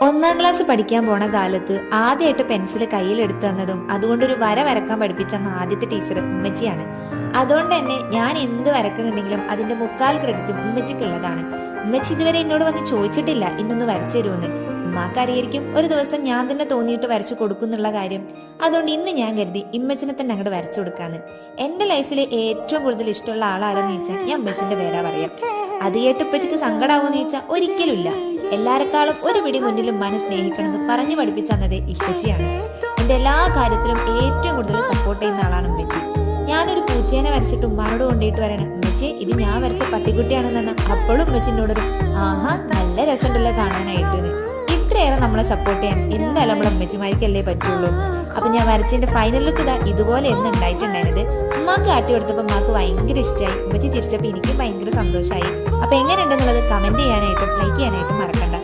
ഒന്നാം ക്ലാസ് പഠിക്കാൻ പോണ കാലത്ത് ആദ്യമായിട്ട് പെൻസിൽ കയ്യിലെടുത്തു തന്നതും അതുകൊണ്ടൊരു വര വരക്കാൻ പഠിപ്പിച്ചെന്ന ആദ്യത്തെ ടീച്ചർ ഉമ്മച്ചിയാണ്. അതുകൊണ്ട് തന്നെ ഞാൻ എന്ത് വരക്കണുണ്ടെങ്കിലും അതിന്റെ മുക്കാൽ ക്രെഡിറ്റും ഉമ്മച്ചിക്കുള്ളതാണ്. ഉമ്മച്ചി ഇതുവരെ എന്നോട് വന്ന് ചോദിച്ചിട്ടില്ല ഇന്നൊന്ന് വരച്ചു തരുമെന്ന്. ഉമ്മാക്കറിയായിരിക്കും ഒരു ദിവസം ഞാൻ തന്നെ തോന്നിയിട്ട് വരച്ചു കൊടുക്കുന്നുള്ള കാര്യം. അതുകൊണ്ട് ഇന്ന് ഞാൻ കരുതി ഇമ്മച്ചിനെ തന്നെ അങ്ങോട്ട് വരച്ചു കൊടുക്കാന്ന്. എന്റെ ലൈഫിൽ ഏറ്റവും കൂടുതൽ ഇഷ്ടമുള്ള ആളാരെന്ന് ചോദിച്ചാൽ ഞാൻ ഉമ്മച്ചിന്റെ പേരാ പറയാം. അത് കേട്ട് ഉപ്പച്ചിക്ക് സങ്കടാവോന്ന് ചോദിച്ചാൽ ഒരിക്കലും ഇല്ല. എല്ലാരെക്കാളും ഒരു പിടി മുന്നിലും മന സ്നേഹിക്കണമെന്ന് പറഞ്ഞു പഠിപ്പിച്ചത് ഇപ്പച്ചിയാണ്. എന്റെ എല്ലാ കാര്യത്തിലും ഏറ്റവും കൂടുതൽ സപ്പോർട്ട് ചെയ്യുന്ന ആളാണ് ഉമ്മച്ചി. ഞാനൊരു പൂച്ചേനെ വരച്ചിട്ട് ഉമ്മാനോട് കൊണ്ടുപോയിട്ട് പറയണം, ഉമ്മച്ചി ഇത് ഞാൻ വരച്ച പട്ടിക്കുട്ടിയാണെന്ന് പറഞ്ഞാൽ അപ്പോഴും ഉമ്മച്ചിനോട് ആഹാ നല്ല രസമുണ്ടല്ലോ കാണാനായിട്ട്. ഇത്രയേറെ നമ്മളെ സപ്പോർട്ട് ചെയ്യാൻ എന്തായാലും നമ്മളെ ഉമ്മച്ചിമാർക്കല്ലേ പറ്റുള്ളൂ. അപ്പൊ ഞാൻ വരച്ചതിന്റെ ഫൈനൽ ലുക്ക് ഇതാ ഇതുപോലെ എന്ന് ഉണ്ടായിട്ടുണ്ടായിരുന്നത്. ഉമ്മാക്ക് കാട്ടി കൊടുത്തപ്പോൾ ഉമ്മാക്ക് ഭയങ്കര ഇഷ്ടമായി. ഉമ്മച്ചി ചിരിച്ചപ്പോൾ എനിക്കും ഭയങ്കര സന്തോഷമായി. അപ്പൊ എങ്ങനെയുണ്ടെന്നുള്ളത് കമന്റ് ചെയ്യാനായിട്ടും ലൈക്ക് ചെയ്യാനായിട്ടും മറക്കണ്ട.